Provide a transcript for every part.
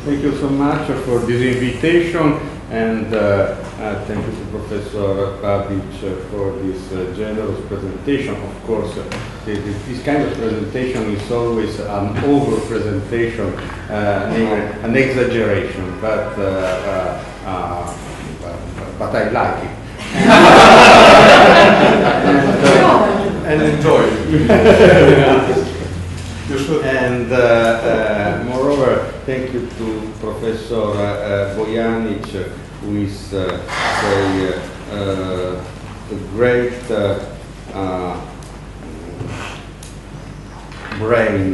Thank you so much for this invitation, and thank you to Professor Babic for this generous presentation. Of course, this kind of presentation is always an over-presentation, an exaggeration, but I like it. And enjoy it. And moreover, thank you to Professor Bojanic, who is a great brain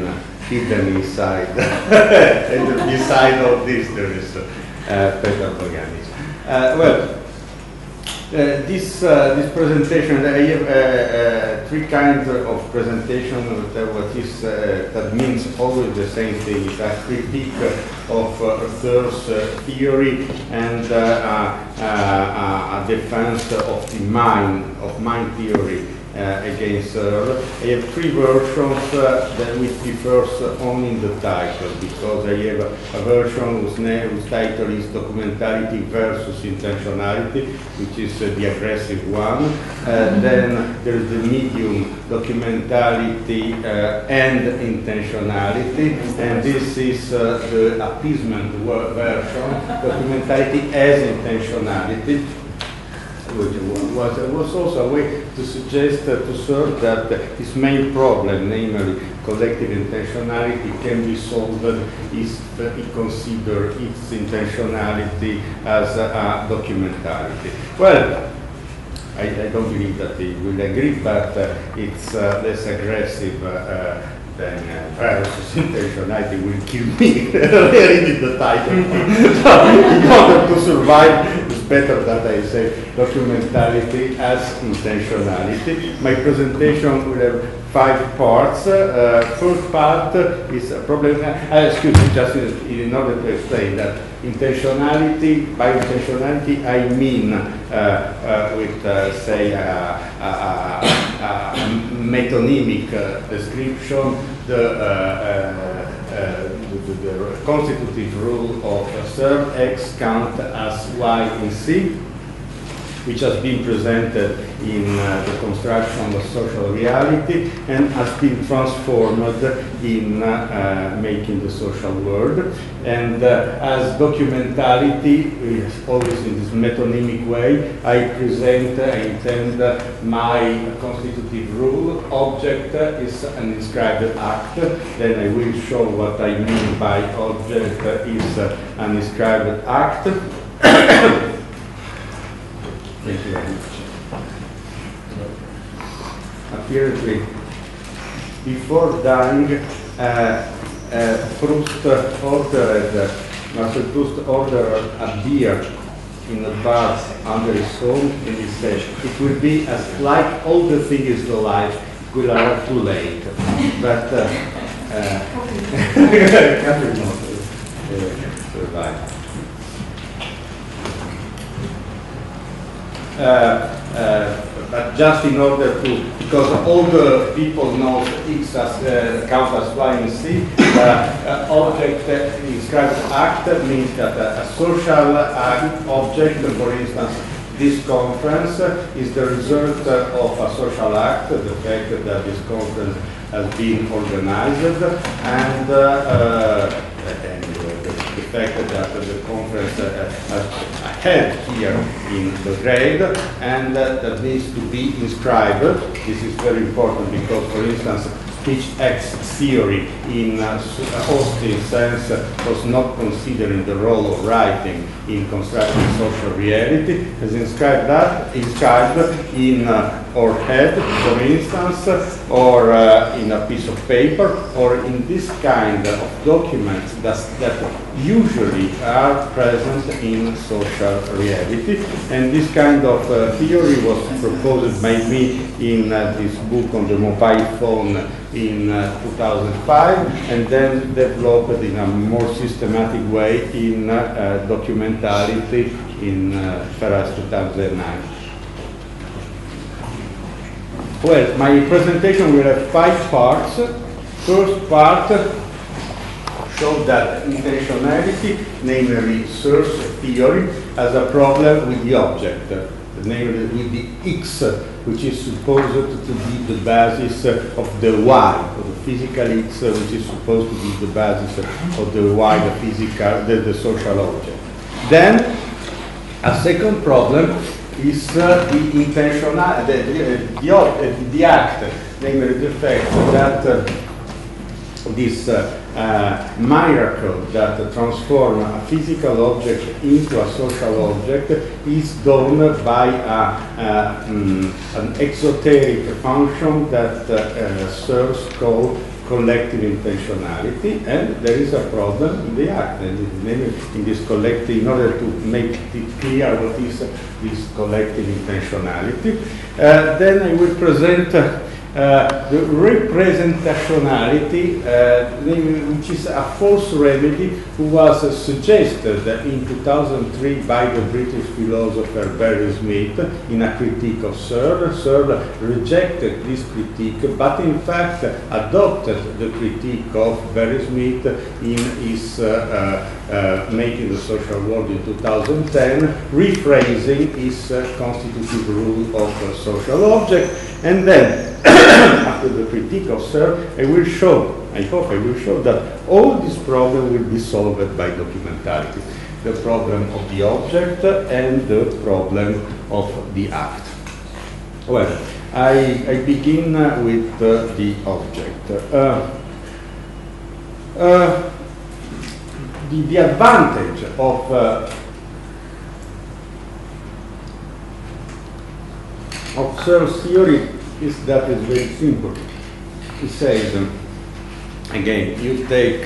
hidden inside. And beside all this, there is Peter Bojanic. This presentation, I have three kinds of presentation. That means always the same thing. It's a critique of Searle's theory and a defense of the mind theory against Searle. I have three versions that which differs only in the title, because I have a version whose title is Documentality versus Intentionality, which is the aggressive one. Then there is the medium Documentality and Intentionality, and this is the appeasement version, Documentality as Intentionality, which was also a way to suggest to Searle that his main problem, namely collective intentionality, can be solved if he considers its intentionality as a documentality. Well, I don't believe that he will agree, but it's less aggressive than versus intentionality will kill me. Reading the title. So, in order to survive, it's better that I say documentality as intentionality. My presentation will have 5 parts. First part is a problem. Excuse me, just in order to explain that intentionality, by intentionality I mean with say metonymic description, the constitutive rule of Searle X count as Y in C, which has been presented in the construction of social reality and has been transformed in making the social world. And as documentality, always in this metonymic way, I intend my constitutive rule. Object is an inscribed act. Then I will show what I mean by object is an inscribed act. Thank you very much. Apparently, before dying, Marcel Proust ordered a beer in a bar under his home, and he said, "It will be as like all the things to life, it will arrive too late." But Catherine survived. But just in order to, because all the people know X as count as Y and C, object inscribed act means that a social object, for instance, this conference is the result of a social act, the fact that this conference has been organized, and the fact that the conference has held here in Belgrade, and that needs to be inscribed. This is very important because, for instance, speech X theory in Austin's sense was not considering the role of writing in constructing social reality, has inscribed in our head, for instance, or in a piece of paper, or in this kind of documents that usually are present in social reality. And this kind of theory was proposed by me in this book on the mobile phone in 2005, and then developed in a more systematic way in Documentality in Ferraris 2009. Well, my presentation will have 5 parts. First part shows that intentionality, namely search theory, has a problem with the object, namely with the X, which is supposed to be the basis of the Y, of the physical X, which is supposed to be the basis of the Y, the physical, the social object. Then, a second problem is the intentional, the act, namely the fact that this miracle that transforms a physical object into a social object is done by an exoteric function that Searle calls collective intentionality, and there is a problem in the act, and in this collective, in order to make it clear what is this collective intentionality. Then I will present the representationality, which is a false remedy, who was suggested in 2003 by the British philosopher Barry Smith in a critique of Searle. Searle rejected this critique, but in fact adopted the critique of Barry Smith in his Making the Social World in 2010, rephrasing his constitutive rule of social object. And then, after the critique of Searle, I hope I will show that all these problems will be solved by documentality. The problem of the object and the problem of the act. Well, I begin with the object. The advantage of Searle's theory is that it's very simple. He says, again, you take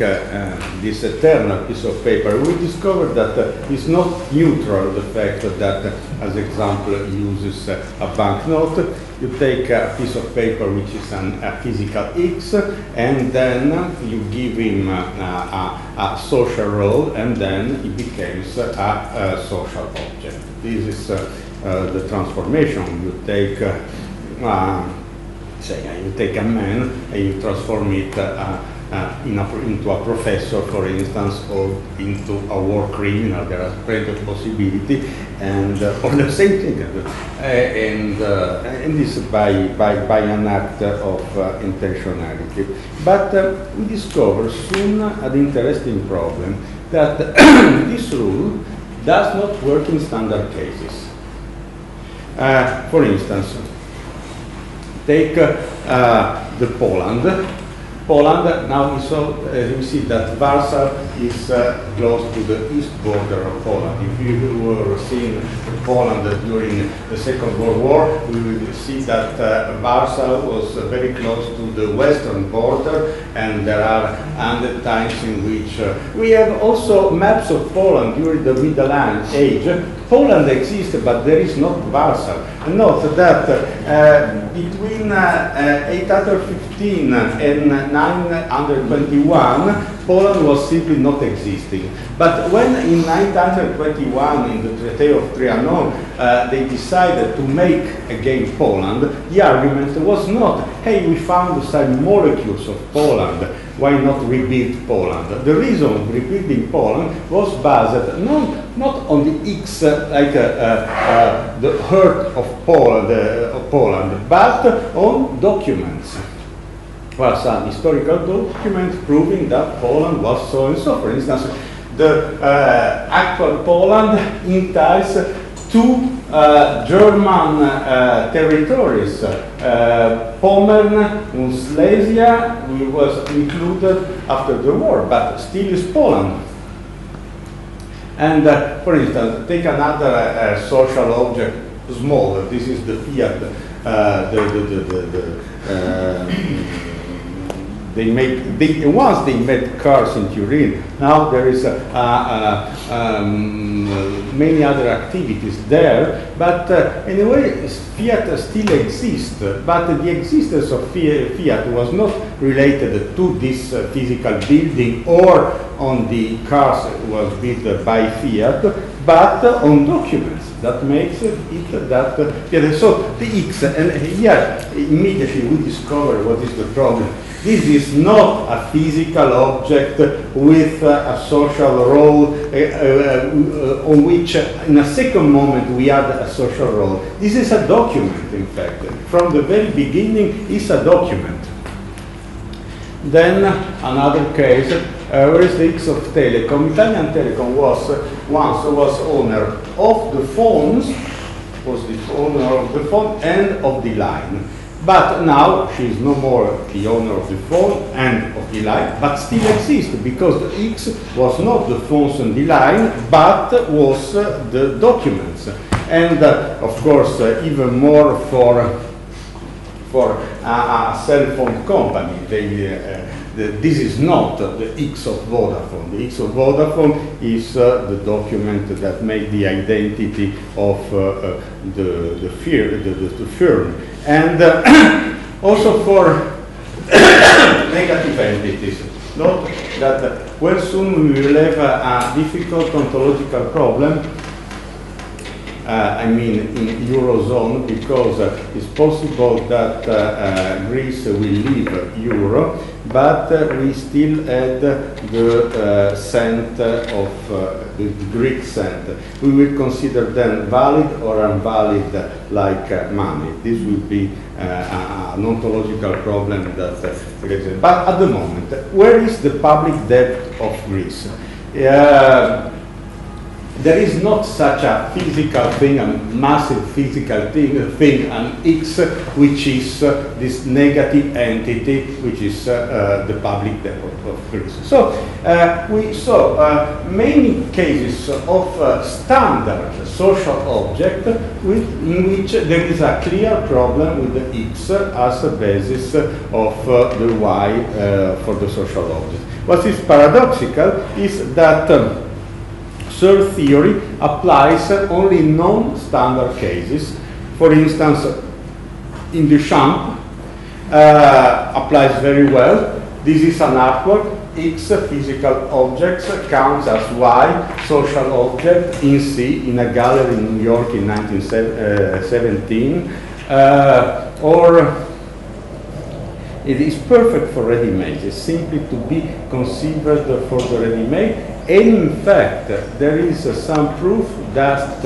this eternal piece of paper. We discovered that it's not neutral, the fact that, as example, uses a banknote. You take a piece of paper which is a physical X, and then you give him a social role, and then it becomes a social object. This is the transformation. You take you take a man and you transform it into a professor, for instance, or into a war criminal. There are plenty of possibility, and or the same thing, and this by an act of intentionality. But we discover soon an interesting problem, that this rule does not work in standard cases. For instance, take the Poland. Now we see that Warsaw is close to the east border of Poland. If you were seeing Poland during the Second World War, we will see that Warsaw was very close to the western border, and there are other times in which we have also maps of Poland during the Middle Age. Poland exists, but there is not Warsaw. Note that between 815 and 921, Poland was simply not existing. But when in 921, in the Treaty of Trianon, they decided to make again Poland, the argument was not, hey, we found some molecules of Poland, why not rebuild Poland? The reason of rebuilding Poland was based not on the X, like the heart of Poland, but on documents. Well, some historical documents proving that Poland was so and so. For instance, the actual Poland entails 2 German territories. Pommern and Silesia was included after the war, but still is Poland. And for instance, take another social object, smaller. This is the Fiat. Once they made cars in Turin. Now there is many other activities there, but anyway, Fiat still exists. But the existence of Fiat was not related to this physical building or on the cars that was built by Fiat, but on documents. That makes it that, so the X, and here immediately we discover what is the problem. This is not a physical object with a social role on which in a second moment we add a social role. This is a document, in fact. From the very beginning, it's a document. Then another case, where is the X of Telecom? Italian Telecom was once owner of the phones, was the owner of the phone and of the line. But now she is no more the owner of the phone and of the line, but still exists because the X was not the phones and the line, but was the documents. And of course, even more for a cell phone company. This is not the X of Vodafone. The X of Vodafone is the document that makes the identity of the firm. And also for negative entities. Note that when soon we will have a difficult ontological problem, I mean in Eurozone, because it's possible that Greece will leave Euro, but we still had the cent of the Greek cent. We will consider them valid or invalid like money. This will be an ontological problem that exists. But at the moment, where is the public debt of Greece? There is not such a physical thing, a massive physical thing, an X, which is this negative entity, which is the public debt of Greece. So we saw many cases of standard social object in which there is a clear problem with the X as a basis of the Y for the social object. What is paradoxical is that Search theory applies only in non-standard cases. For instance, in Duchamp, applies very well. This is an artwork. X physical objects counts as Y social object in C in a gallery in New York in 1917. Or it is perfect for ready-made. It's simply to be considered for the ready-made. And in fact, there is some proof that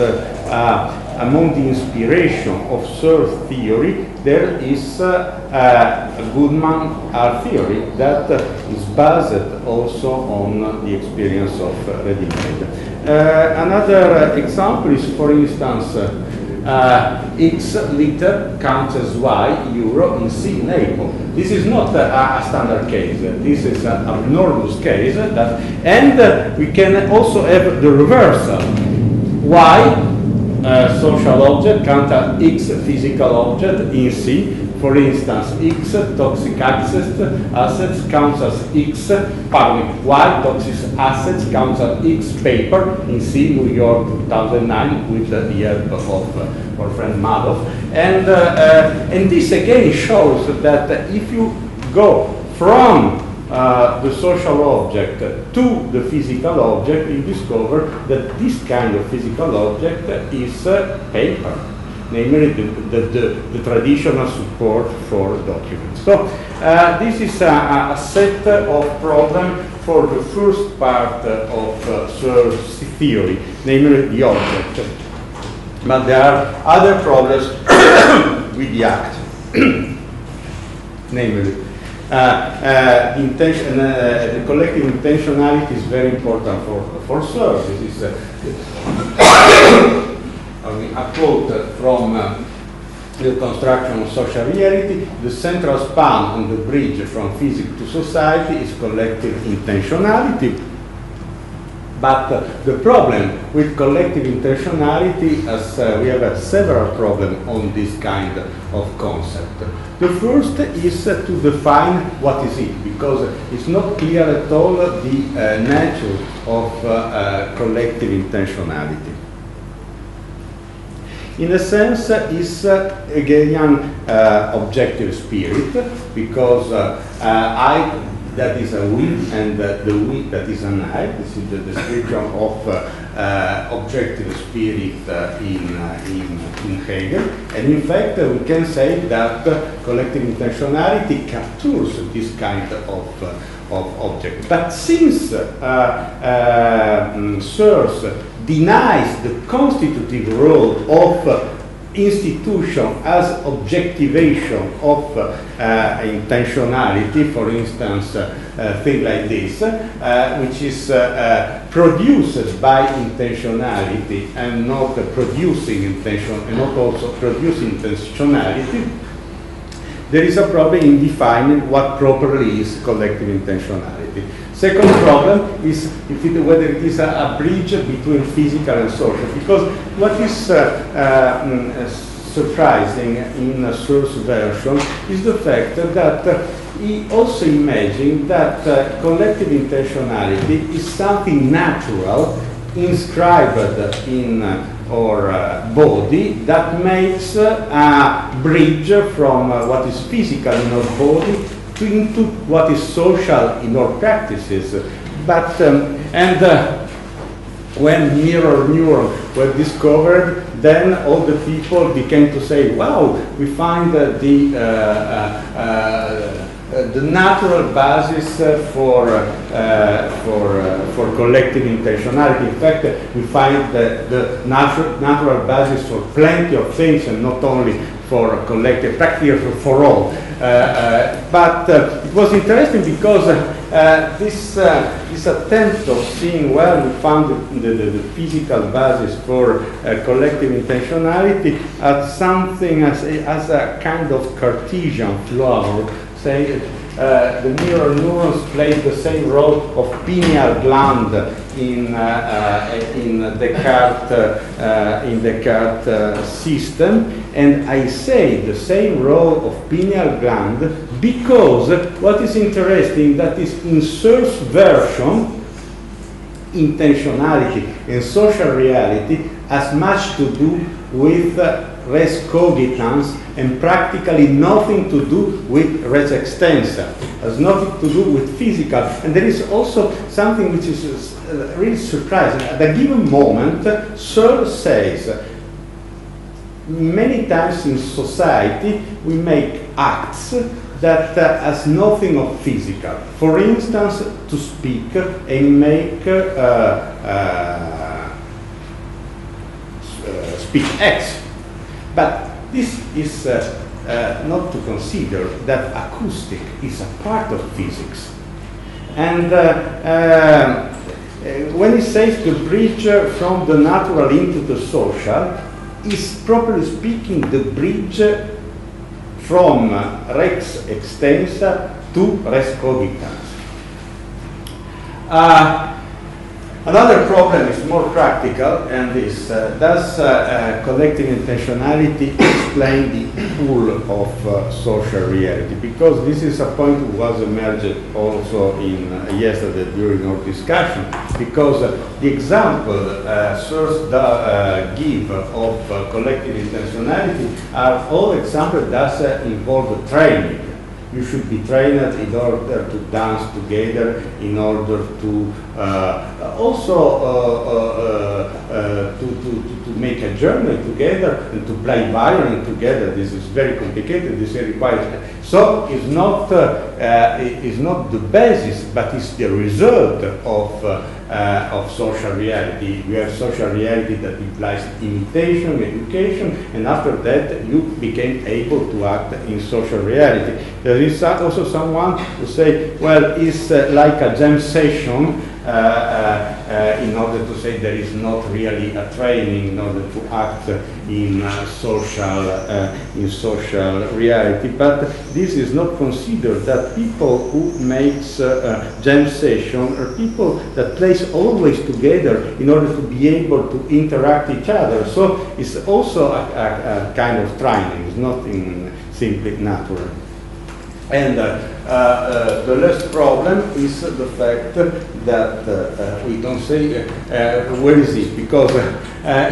among the inspiration of Search theory, there is a Goodman R theory that is based also on the experience of ready-made. Another example is, for instance, X liter counts as Y euro in C Naples. This is not a standard case. This is an abnormal case. And we can also have the reversal. Y social object counts as X physical object in C. For instance, X toxic assets counts as X, Y toxic assets counts as X paper in C, New York 2009 with the help of our friend Madoff. And this again shows that if you go from the social object to the physical object, you discover that this kind of physical object is paper. Namely, the traditional support for documents. So this is a set of problems for the first part of Search theory, namely the object. But there are other problems with the act, namely the collective intentionality is very important for Search. This is a quote from the construction of social reality. The central span on the bridge from physics to society is collective intentionality. But the problem with collective intentionality, as we have several problems on this kind of concept. The first is to define what is it, because it's not clear at all the nature of collective intentionality. In a sense, it's Hegelian objective spirit, because I that is a we and the we that is an I. This is the description of objective spirit in Hegel. And in fact, we can say that collective intentionality captures this kind of object. But since Searle denies the constitutive role of institution as objectivation of intentionality, for instance, thing like this, which is produced by intentionality and not producing intention, and not also producing intentionality, there is a problem in defining what properly is collective intentionality. Second problem is whether it is a bridge between physical and social, because what is surprising in Searle's version is the fact that he also imagined that collective intentionality is something natural inscribed in our body that makes a bridge from what is physical in our body into what is social in our practices. But when mirror neurons were discovered, then all the people began to say, wow, we find the natural basis for collective intentionality. In fact, we find the natural basis for plenty of things, and not only for collective, practically for all. But it was interesting because this attempt of seeing, well, we found the physical basis for collective intentionality as something, as a kind of Cartesian flower, say the mirror neurons play the same role of pineal gland in Descartes' system, and I say the same role of pineal gland because what is interesting that is in Searle's version, intentionality and social reality has much to do with res cogitans and practically nothing to do with res extensa, has nothing to do with physical. And there is also something which is really surprising. At a given moment, Searle says, many times in society we make acts that has nothing of physical. For instance, to speak and make speak X. But this is not to consider that acoustic is a part of physics. And when he says the bridge from the natural into the social, is properly speaking the bridge from res extensa to res cogitans. Another problem is more practical, and is does collective intentionality explain the pool of social reality? Because this is a point that was emerged also in yesterday during our discussion. Because the example Searle give of collective intentionality are all examples that involve training. You should be trained in order to dance together, in order to to make a journey together and to play violin together. This is very complicated. This requires. So it's not the basis, but it's the result of social reality. We have social reality that implies imitation, education, and after that you became able to act in social reality. There is also someone who say, well, it's like a jam session in order to say there is not really a training in order to act in social reality. But this is not considered that people who makes jam session are people that plays always together in order to be able to interact each other. So it's also a kind of training. It's not simply natural. And the last problem is the fact that we don't say where is it, because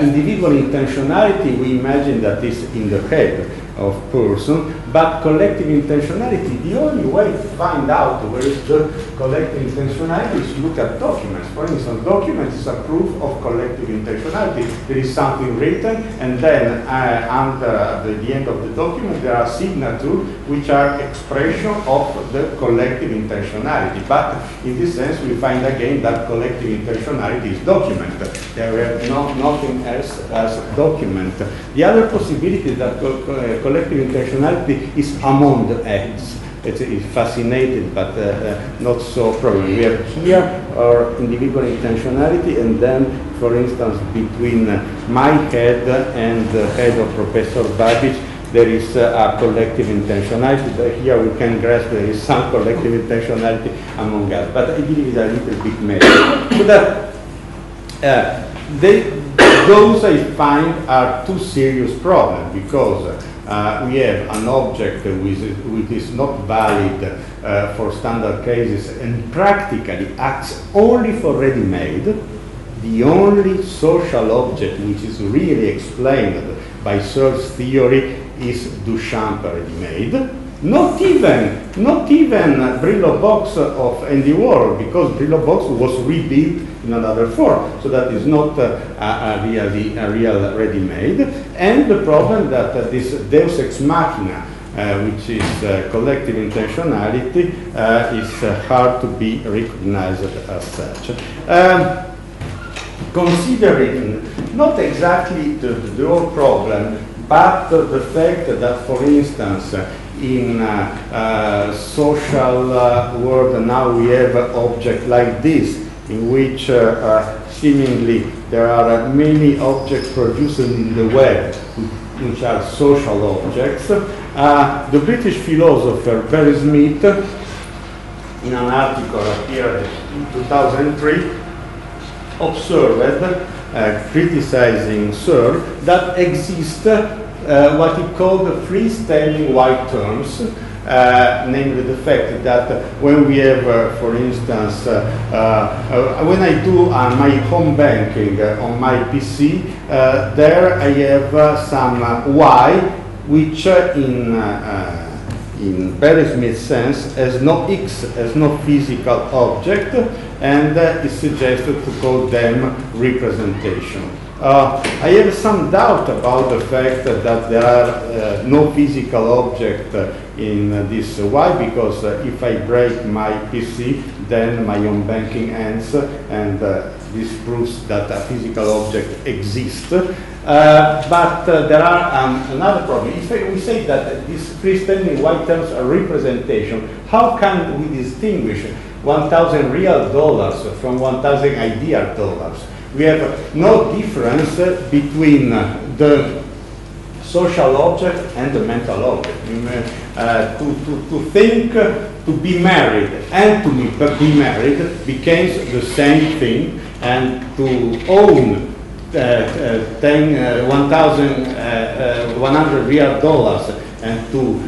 individual intentionality we imagine that is in the head person, but collective intentionality, the only way to find out where is the collective intentionality is to look at documents. For instance, documents is a proof of collective intentionality. There is something written, and then under the end of the document there are signatures which are expression of the collective intentionality. But in this sense we find again that collective intentionality is document. There is nothing else as document. The other possibility that collective intentionality is among the acts. It's fascinating, but not so problem. We have here our individual intentionality, and then, for instance, between my head and the head of Professor Babbage, there is a collective intentionality. Here we can grasp there is some collective intentionality among us, but I believe it's a little bit messy. So that those I find are two serious problems, because we have an object which is not valid for standard cases and practically acts only for ready-made. The only social object which is really explained by Searle's theory is Duchamp ready-made. Not even Brillo box of Andy Warhol, because Brillo box was rebuilt in another form, so that is not a real ready-made. And the problem that this Deus ex machina, which is collective intentionality, is hard to be recognized as such. Considering not exactly the whole problem, but the fact that, for instance, in social world now we have objects like this, in which seemingly there are many objects produced in the web which are social objects. The British philosopher Barry Smith, in an article appeared in 2003, observed, criticizing Searle, that exist what he called the freestanding white terms, namely the fact that when we have, for instance, when I do my home banking on my PC, there I have some Y, which in Barry Smith's sense has no X, has no physical object, and is suggested to call them representation. I have some doubt about the fact that there are no physical object in this Y, because if I break my PC, then my own banking ends, and this proves that a physical object exists. But there are another problem. If we say that these freestanding Y terms are representation, how can we distinguish 1,000 real dollars from 1,000 ideal dollars? We have no difference between the social object and the mental object. To think, to be married and to be married becomes the same thing, and to own 1,100 real dollars and to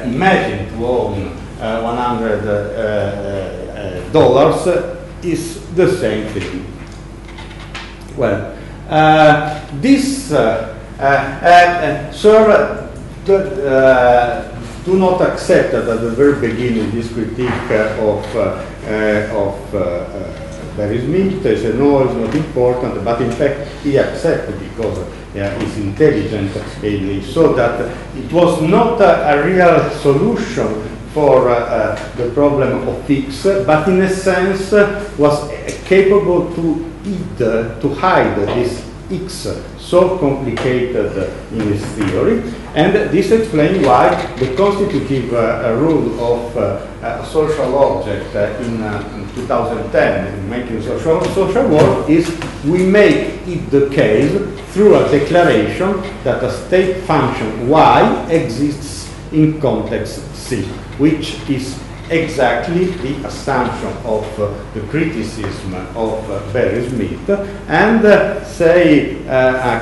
imagine to own $100 is the same thing. Well, this Searle do not accept that at the very beginning this critique of Barry Smith. They said no, it's not important, but in fact he accepted because he's intelligent. He saw that it was not a real solution for the problem of X, but in a sense was capable to hide this X so complicated in his theory, and this explains why the constitutive rule of social object in 2010 in making social work is we make it the case through a declaration that a state function Y exists in context C, which is exactly the assumption of the criticism of Barry Smith, and say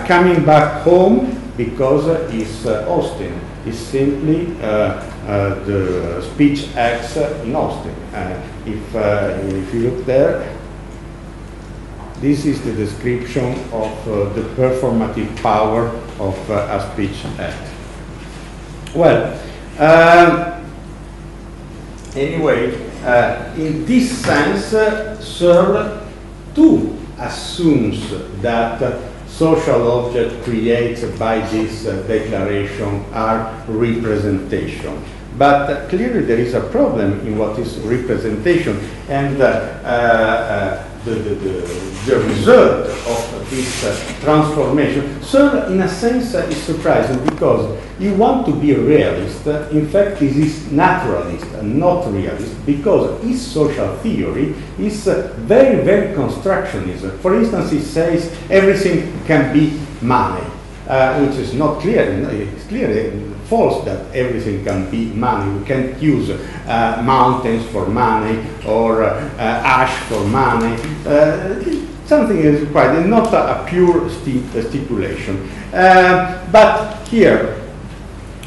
coming back home because it's Austin. It's simply the speech acts in Austin. If you look there, this is the description of the performative power of a speech act. Well, anyway, in this sense, Searle too assumes that social objects created by this declaration are representation. But clearly there is a problem in what is representation, and the result of this transformation. So, in a sense, is surprising because you want to be a realist. In fact, this is naturalist and not realist because his social theory is very, very constructionist. For instance, he says everything can be money, which is not clear. It's clearly false that everything can be money. We can't use mountains for money or ash for money. Something is required, not a pure stipulation. But here,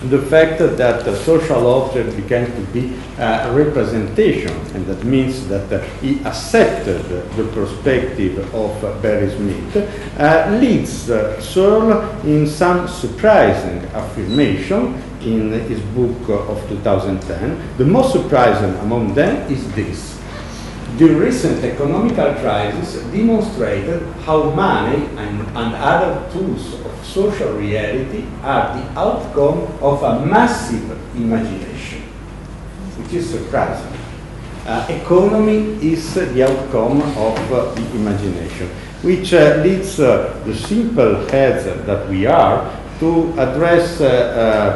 the fact that the social object began to be representation, and that means that he accepted the perspective of Barry Smith, leads Searle in some surprising affirmation in his book of 2010. The most surprising among them is this: the recent economical crisis demonstrated how money and other tools of social reality are the outcome of a massive imagination, which is surprising. Economy is the outcome of the imagination, which leads the simple heads that we are to address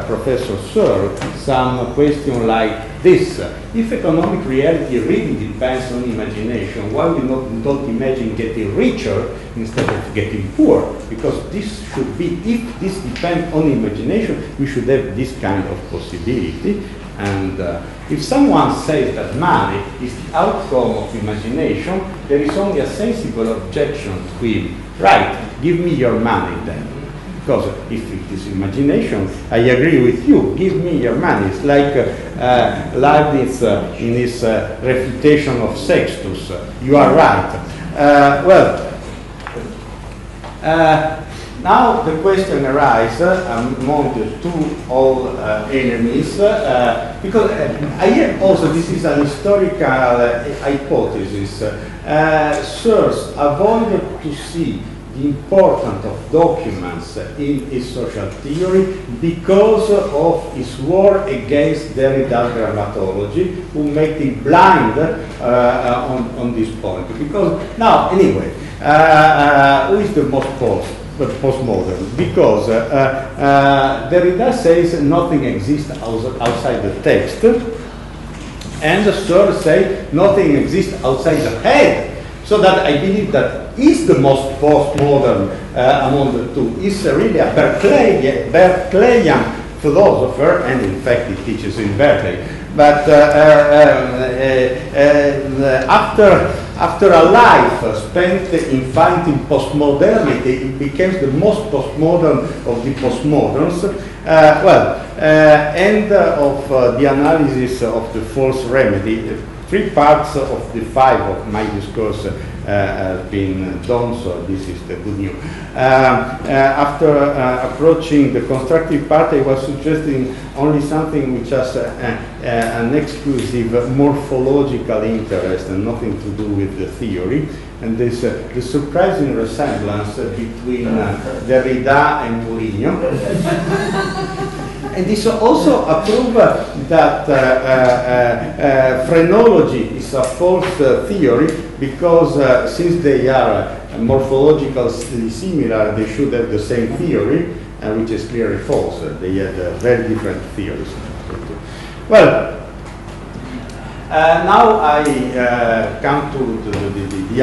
Professor Searle some question like this: if economic reality really depends on imagination, why we don't imagine getting richer instead of getting poor? Because this should be, if this depends on imagination, we should have this kind of possibility. And if someone says that money is the outcome of imagination, there is only a sensible objection to him. Right, give me your money then. Because if it is imagination, I agree with you, give me your money. It's like Leibniz in his refutation of Sextus. You are right. Now the question arises among the two old enemies, because I have also, this is an historical hypothesis. Searle avoided to see the importance of documents in his social theory because of his war against Derrida's grammatology, who made him blind on this point. Because now, anyway, who is the most postmodern? Because Derrida says nothing exists outside the text, and Searle says nothing exists outside the head. So that I believe that is the most postmodern among the two. He's really a Berkeleyan philosopher, and in fact he teaches in Berkeley. But after a life spent in finding postmodernity, he became the most postmodern of the postmoderns. End of the analysis of the false remedy. 3 parts of the 5 of my discourse have been done, so this is the good news. After approaching the constructive part, I was suggesting only something which has an exclusive morphological interest and nothing to do with the theory. And there's the surprising resemblance between Derrida and Mourinho. And this also a proof that phrenology is a false theory, because since they are morphologically similar, they should have the same theory, which is clearly false. They had very different theories. Well, now I come to the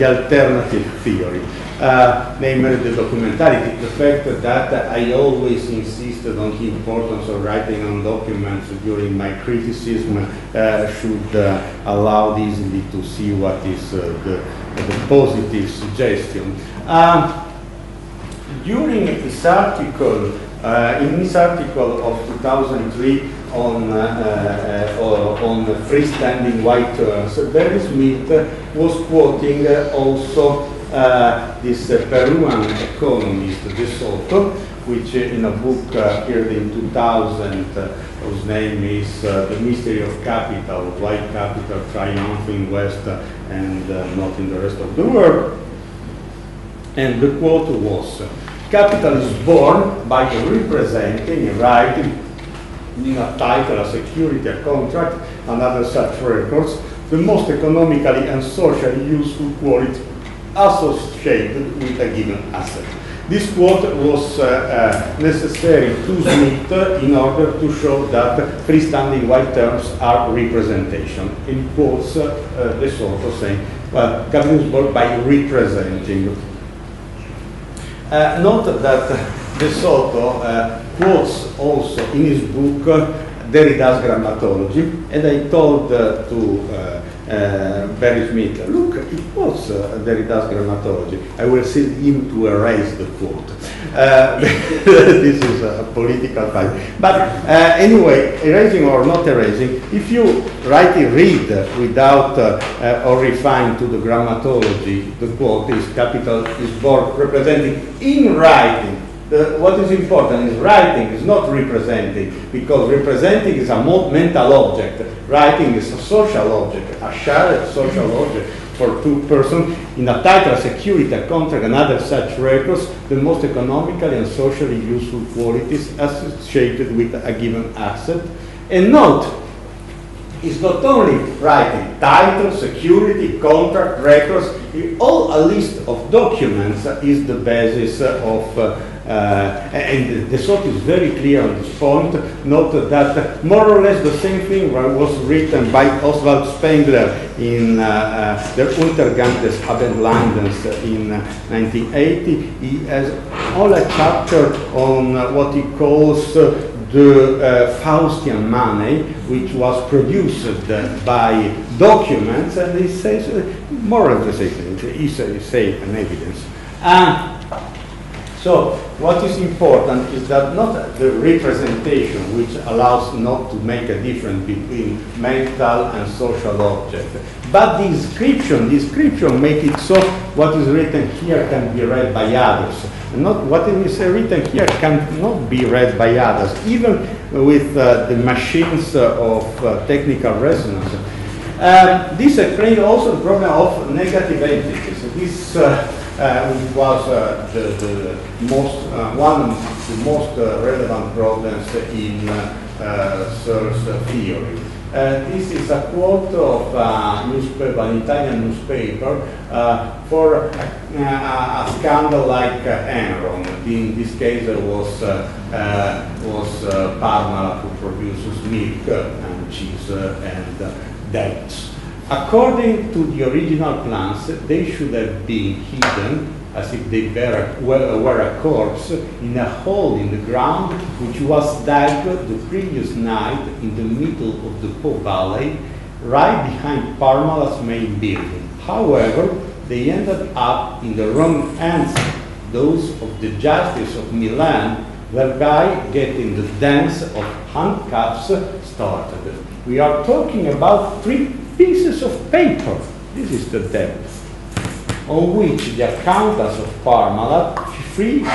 alternative theory. Namely the documentality, the fact that I always insisted on the importance of writing on documents during my criticism should allow easily to see what is the positive suggestion. During his article, in his article of 2003 on freestanding white terms, Barry Smith was quoting also this Peruvian economist, De Soto, which in a book appeared in 2000, whose name is The Mystery of Capital, Why Capital Triumphs in West and not in the rest of the world. And the quote was, "Capital is born by representing, writing, in a title, a security, a contract, and other such records, the most economically and socially useful quality associated with a given asset." This quote was necessary to Smith in order to show that freestanding white terms are representation. In quotes, De Soto saying, well, capital is born by representing. Note that De Soto quotes also in his book Derrida's Grammatology, and I told to Barry Smith, look, it was Derrida's Grammatology. I will send him to erase the quote. This is a political fight. But anyway, erasing or not erasing, if you rightly read without or refine to the grammatology, the quote is capital is born representing in writing. What is important is writing is not representing, because representing is a mental object. Writing is a social object, a shared social object for two persons in a title, a security, a contract, and other such records, the most economically and socially useful qualities associated with a given asset. And note, it's not only writing, title, security, contract, records, all a list of documents is the basis of and De Soto is very clear on this point. Note that more or less the same thing was written by Oswald Spengler in Der Untergang des Abendlandes in 1980. He has all a chapter on what he calls the Faustian money, which was produced by documents, and he says more or less the same thing. He say an evidence. So what is important is that not the representation, which allows not to make a difference between mental and social object, but the inscription. The inscription makes it so what is written here can be read by others. And not what is written here cannot be read by others, even with the machines of technical resonance. This explains also the problem of negative entities. This which was the most one of the most relevant problems in Searle's theory. This is a quote of an Italian newspaper for a scandal like Enron. In this case, it was Parmalat who produces milk and cheese and dates. According to the original plans, they should have been hidden as if they were a corpse in a hole in the ground which was dug the previous night in the middle of the Po Valley, right behind Parmalat's main building. However, they ended up in the wrong hands, those of the Justice of Milan, thereby getting the dance of handcuffs started. We are talking about 3 pieces of paper. This is the depth on which the accountants of Parmalat, few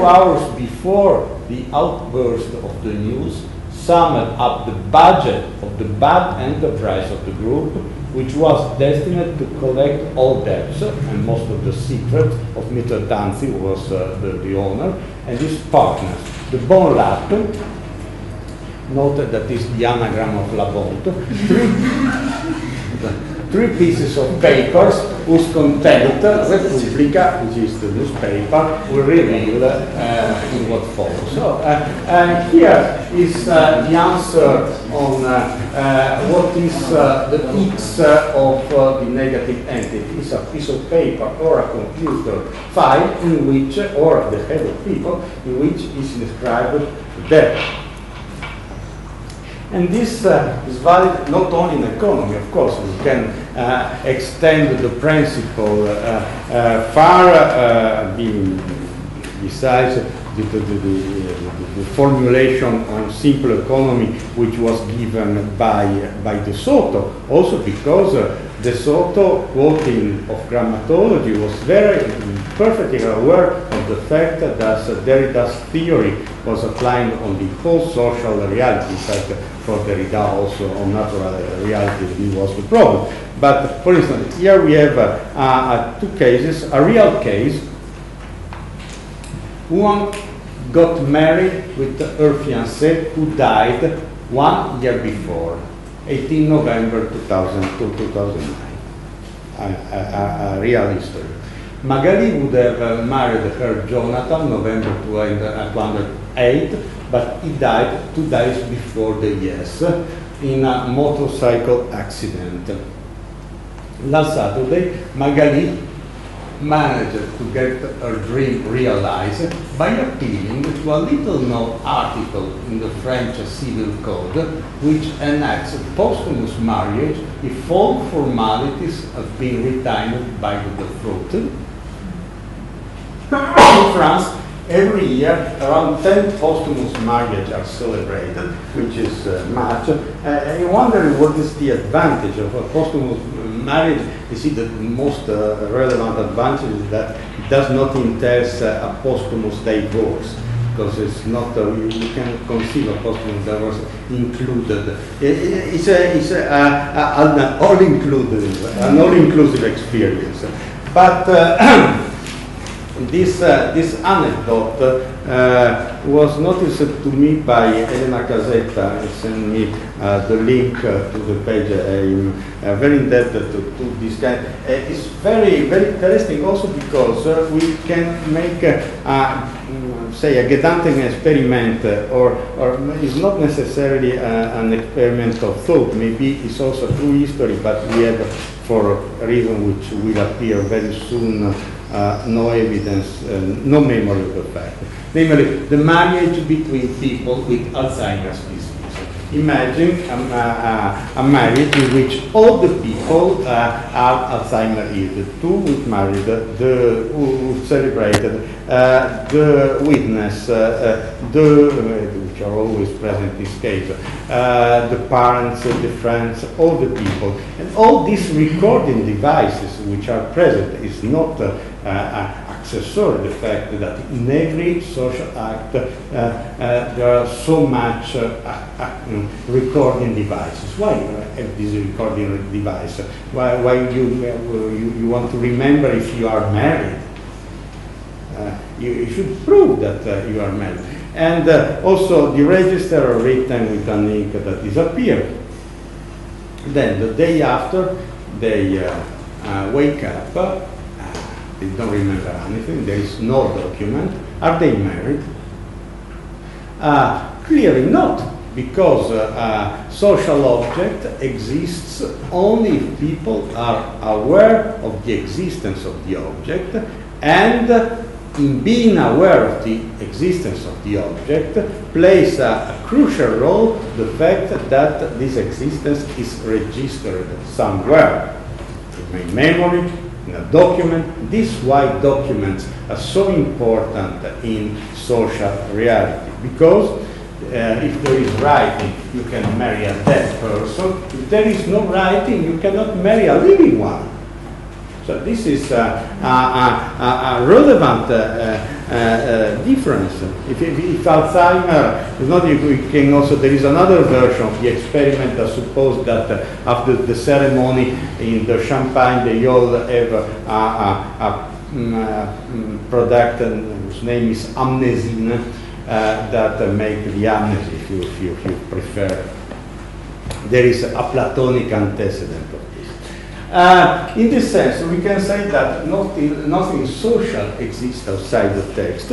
hours before the outburst of the news, summed up the budget of the bad enterprise of the group, which was destined to collect all debts and most of the secrets of Mr. Tanzi, who was the owner, and his partners. The Bon Lat, noted that is the anagram of La Bonte, 3 pieces of papers whose content, Repubblica, which is the newspaper, will reveal in what follows. So here is the answer on what is the X of the negative entity. It's a piece of paper or a computer file in which, or the head of people, in which is described debt. And this is valid not only in economy, of course. We can extend the principle far besides the formulation on simple economy which was given by De Soto, also because De Soto, quoting of grammatology, was very perfectly aware of the fact that Derrida's theory was applying on the whole social reality. In fact, for Derrida also on natural reality this was the problem. But for instance, here we have two cases, a real case. One got married with her fiancé who died 1 year before, 18 November 2009. A real history. Magali would have married her Jonathan November 208, but he died 2 days before the yes in a motorcycle accident. Last Saturday, Magali managed to get her dream realized by appealing to a little-known article in the French Civil Code, which enacts posthumous marriage if all formalities have been retained by the betrothed. In France, every year, around 10 posthumous marriages are celebrated, which is much. I wonder what is the advantage of a posthumous marriage. You see, the most relevant advantage is that it does not entail a posthumous divorce, because it's not, you can conceive a posthumous divorce included. It's an all-inclusive experience. But this anecdote was noticed to me by Elena Casetta, who sent me the link to the page. I'm very indebted to this guy. It's very, very interesting also because we can make, say, a Gedanken experiment, or it's not necessarily an experiment of thought. Maybe it's also true history, but we have, for a reason which will appear very soon, no evidence, no memory of the fact. Namely, the marriage between people with Alzheimer's disease. Imagine a marriage in which all the people are Alzheimer's ill. The two who married, who celebrated, the witness, which are always present in this case, the parents, the friends, all the people. And all these recording devices which are present is not accessory, the fact that in every social act there are so much recording devices. Why have this recording device? Why you want to remember if you are married? You should prove that you are married. And also the register are written with an ink that disappeared. Then the day after they wake up, they don't remember anything, there is no document. Are they married? Clearly not, because social object exists only if people are aware of the existence of the object, and in being aware of the existence of the object plays a crucial role the fact that this existence is registered somewhere, in my memory, in a document. This is why documents are so important in social reality, because if there is writing, you can marry a dead person. If there is no writing, you cannot marry a living one. So this is a relevant difference. If Alzheimer is not, we can also, there is another version of the experiment that suppose that after the ceremony in the champagne, they all have a product whose name is amnesine that make the amnesty, if you prefer. There is a Platonic antecedent of this. In this sense, we can say that nothing social exists outside the text,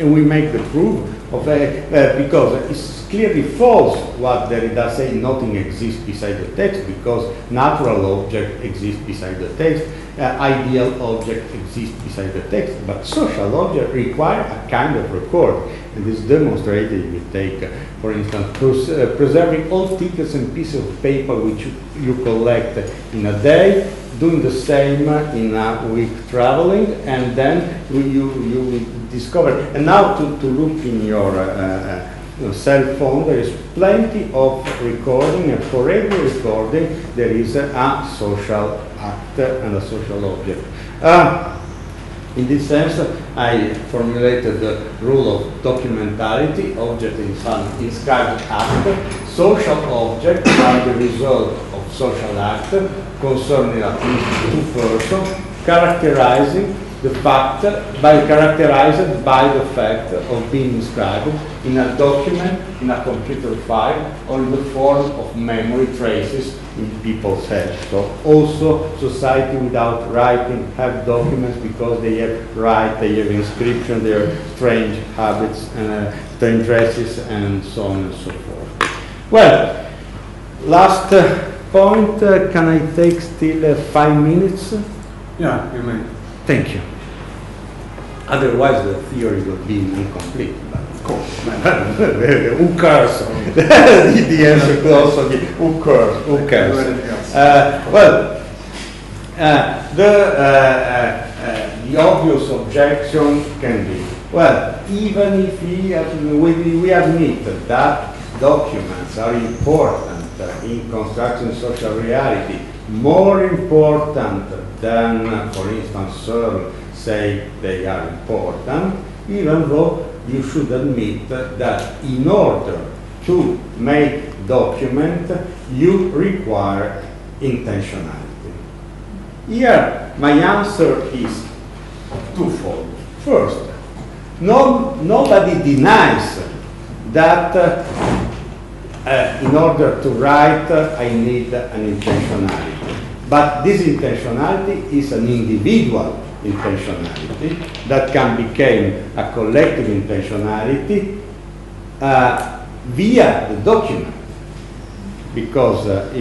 and we make the proof of because it's clearly false what Derrida say, nothing exists beside the text, because natural object exists beside the text, ideal object exists beside the text, but social object require a kind of record. and is demonstrated. You take, for instance, preserving all tickets and pieces of paper which you collect in a day, doing the same in a week traveling, and then you discover. And now to look in your cell phone, there is plenty of recording, and for every recording there is a social act and a social object. In this sense, I formulated the rule of documentality. Object is an inscribed act. Social objects are the result of social act concerning at least two persons, characterized by the fact of being inscribed in a document, in a computer file, or in the form of memory traces in people's heads. So also society without writing have documents because they have they have inscription, they have strange habits, strange dresses, and so on and so forth. Well, last point, can I take still 5 minutes? Yeah, you may. Thank you. Otherwise, the theory would be incomplete. But of course, who cares? The answer could also be who cares? Who cares? Well, the obvious objection can be, well, even if we admit that documents are important in constructing social reality, more important than, for instance, Searle say they are important, even though you should admit that in order to make document, you require intentionality. Here, my answer is twofold. First, nobody denies that in order to write, I need an intentionality. But this intentionality is an individual intentionality that can become a collective intentionality via the document. Because as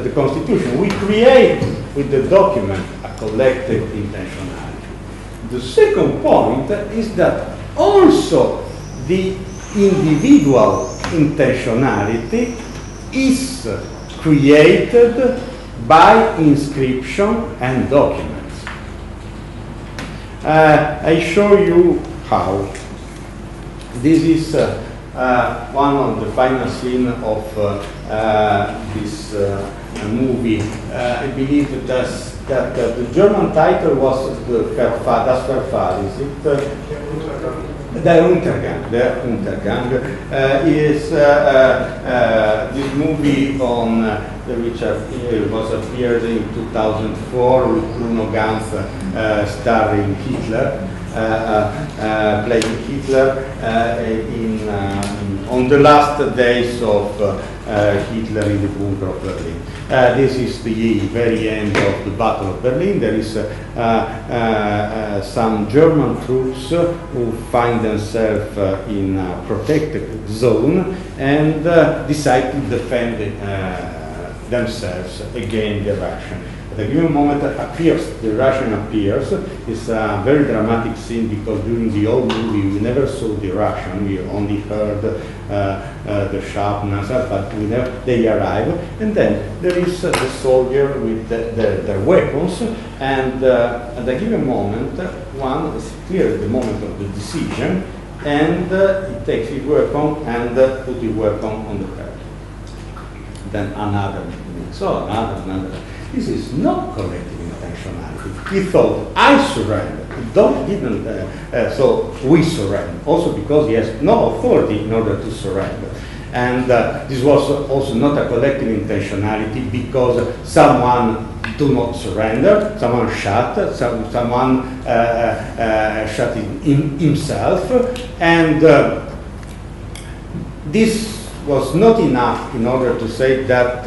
the Constitution, we create with the document a collective intentionality. The second point is that also the individual intentionality is created by inscription and documents. I show you how. This is one of the final scenes of this movie. I believe that the German title was Das Verfahren. Is it? Der Untergang is this movie on which was appeared in 2004 with Bruno Ganz starring Hitler, playing Hitler on the last days of Hitler in the bunker of Berlin. This is the very end of the Battle of Berlin. There is some German troops who find themselves in a protected zone and decide to defend themselves against the Russian. At a given moment the Russian appears. It's a very dramatic scene because during the whole movie we never saw the Russian, we only heard the sharpness, but they arrive, and then there is the soldier with their weapons, and at a given moment one is clear at the moment of the decision, and he takes his weapon and puts his weapon on the head. Then another, so another. This is not collective intentionality. He thought, I surrender. So we surrender. Also because he has no authority in order to surrender. And this was also not a collective intentionality because someone do not surrender, someone shot, someone shot himself. And this was not enough in order to say that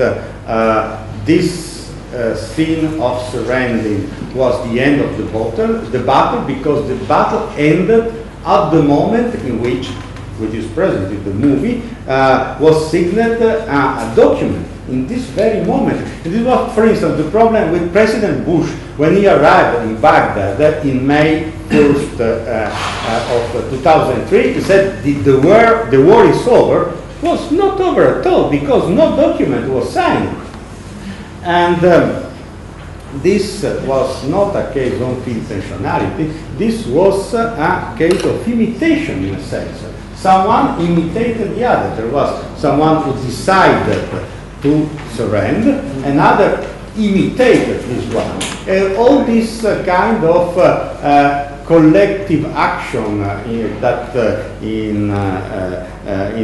this scene of surrendering was the end of the battle, because the battle ended at the moment in which is present in the movie, was signed a document in this very moment. And this was, for instance, the problem with President Bush when he arrived in Baghdad in May 1st of 2003. He said the war is over. It was not over at all because no document was signed. And this was not a case of intentionality. This was a case of imitation in a sense. Someone imitated the other. There was someone who decided to surrender, another imitated this one. All this kind of collective action that in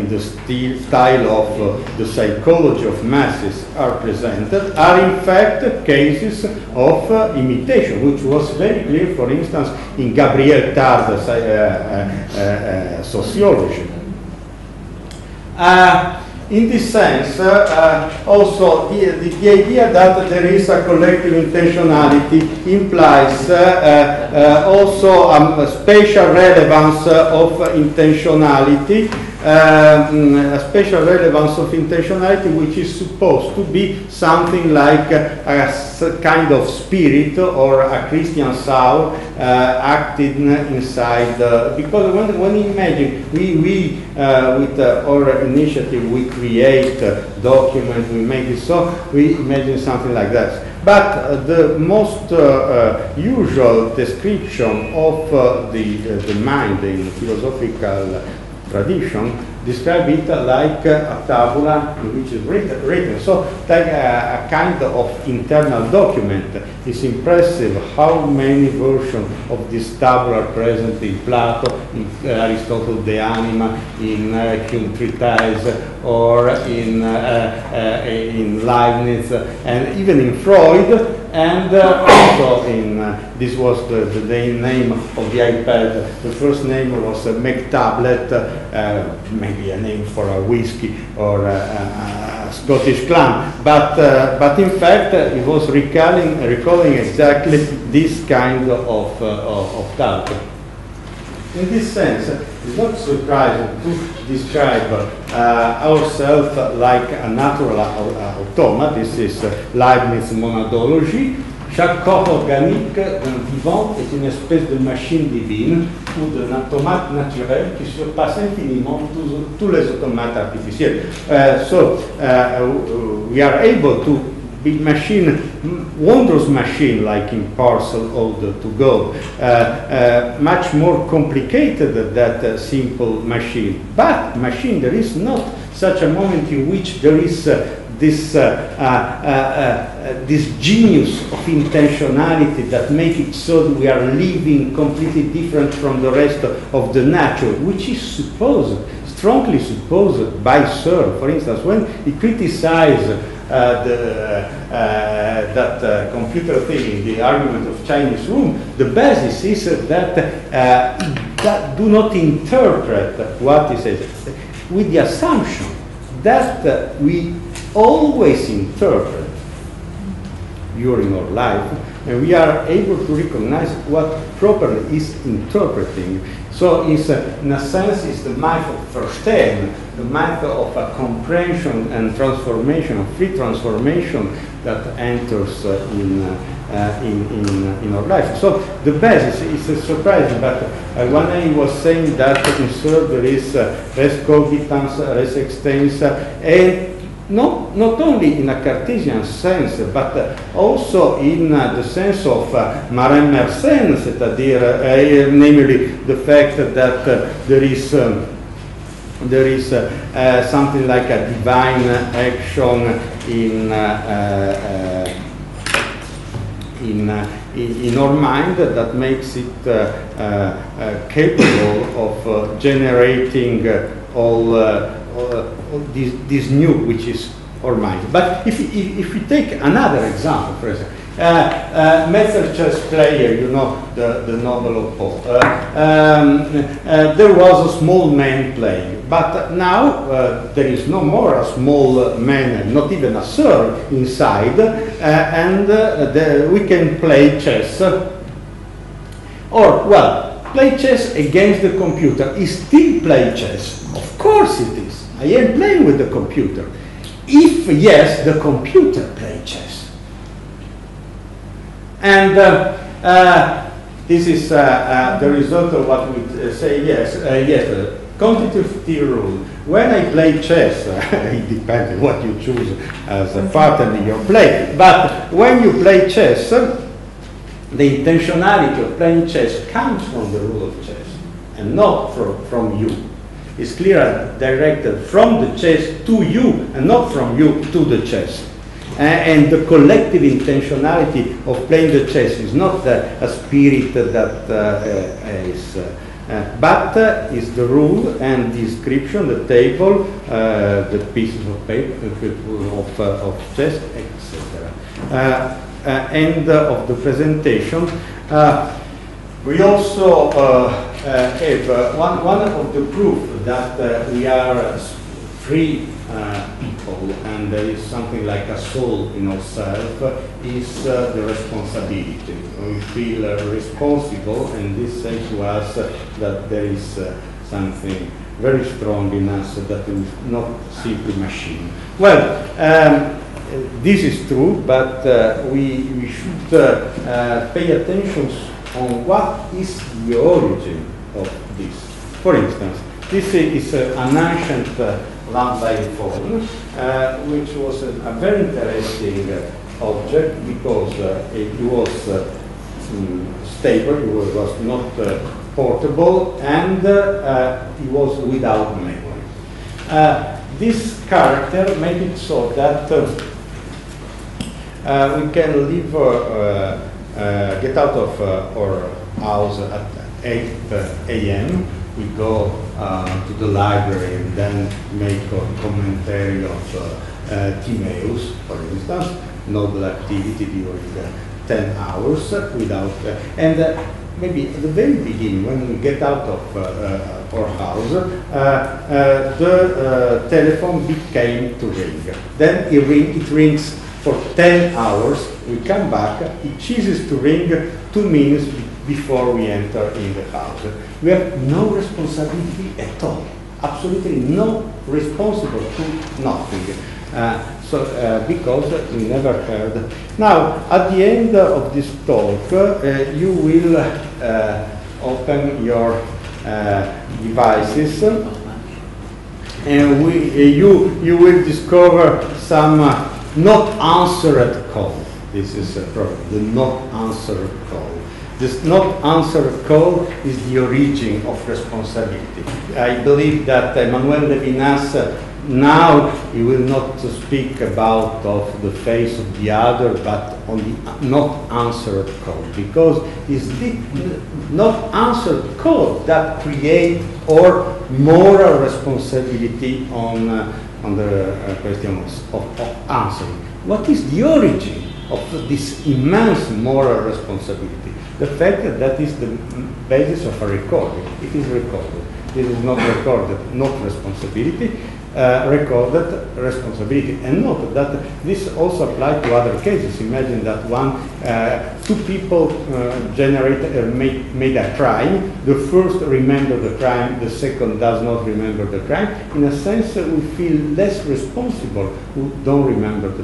the style of the psychology of masses are presented are in fact cases of imitation, which was very clear, for instance, in Gabriel Tarde's sociology. In this sense, also the idea that there is a collective intentionality implies also a spatial relevance of intentionality, a spatial relevance of intentionality which is supposed to be something like a kind of spirit or a Christian soul acted inside, because when we imagine, we with our initiative, we create documents, we make it, so we imagine something like that. But the most usual description of the mind in philosophical tradition describe it like a tabula which is written. So like a kind of internal document. It's impressive how many versions of this tabula are present in Plato, in Aristotle De Anima, in Hume Treatise, or in Leibniz, and even in Freud, and also in, this was the name of the iPad. The first name was McTablet, maybe a name for a whiskey or a Scottish clam, but in fact it was recalling exactly this kind of thought. In this sense, it's not surprising to describe ourselves like a natural automate. This is Leibniz monadology. Chaque corps organique vivant est une espèce de machine divine ou d'un automate naturel qui surpasse infiniment tous les automates artificiels. So we are able to big machine, wondrous machine like in Parcel Ode to God, much more complicated than that simple machine. But machine, there is not such a moment in which there is this genius of intentionality that make it so that we are living completely different from the rest of the nature, which is strongly supposed by Searle. For instance, when he criticized that computer theory, the argument of Chinese room, the basis is that do not interpret what he says with the assumption that we always interpret during our life, and we are able to recognize what properly is interpreting. So it's, in a sense, it's the method of Verstehen, the method of a comprehension and transformation, of free transformation that enters in our life. So the basis is surprising, but one day he was saying that in Searle there is res cogitans, res extensa, and not only in a Cartesian sense, but also in the sense of Marin Mersenne, c'est-à-dire, namely the fact that there is something like a divine action in our mind that makes it capable of generating all this new, which is our mind. But if we take another example, for example, Metzer chess player, you know, the novel of Poe. There was a small man playing, but now there is no more a small man, not even a sir inside, and we can play chess. Or, well, play chess against the computer is still play chess. Of course it is. I am playing with the computer. if yes, the computer plays chess. And this is the result of what we say, yes, quantitative rule. When I play chess, it depends on what you choose as a partner in your play, but when you play chess, the intentionality of playing chess comes from the rule of chess and not from you. It's clear directed from the chess to you and not from you to the chess. And the collective intentionality of playing the chess is not a spirit that is, but is the rule and the description, the table, the pieces of paper, of chess, etc. End of the presentation. We also have one of the proof that we are free people and there is something like a soul in ourselves is the responsibility. We feel responsible, and this says to us that there is something very strong in us that is not simply machine. Well, this is true, but we should pay attention on what is the origin of this. For instance, this is an ancient landline phone, which was a very interesting object because it was stable, it was not portable, and it was without memory. This character made it so that we can leave, get out of our house at 8 a.m. We go to the library and then make a commentary of Timaeus, for instance, noble activity during 10 hours without, and maybe at the very beginning, when we get out of our house, the telephone became to ring. Then it rings for 10 hours, we come back, it ceases to ring 2 minutes before we enter in the house. We have no responsibility at all, absolutely no responsible to nothing. Because we never heard. Now, at the end of this talk, you will open your devices, and you will discover some not answered call. This is a problem, the not answered call. This not answered call is the origin of responsibility. I believe that Emmanuel Levinas now he will not speak about of the face of the other, but on the not answered call, because it's the not answered call that create our moral responsibility on the question of answering. What is the origin of this immense moral responsibility? The fact that is the basis of a recording. It is recorded. This is not recorded, not responsibility. Recorded responsibility, and note that this also applies to other cases. Imagine that two people made a crime. The first remember the crime, the second does not remember the crime. In a sense, we feel less responsible who don't remember the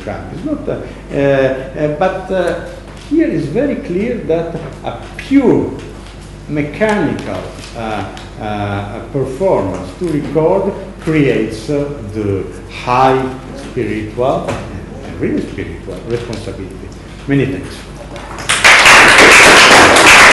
crime. It's not, but here is very clear that a pure mechanical performance to record creates the high spiritual and really spiritual responsibility. Many thanks.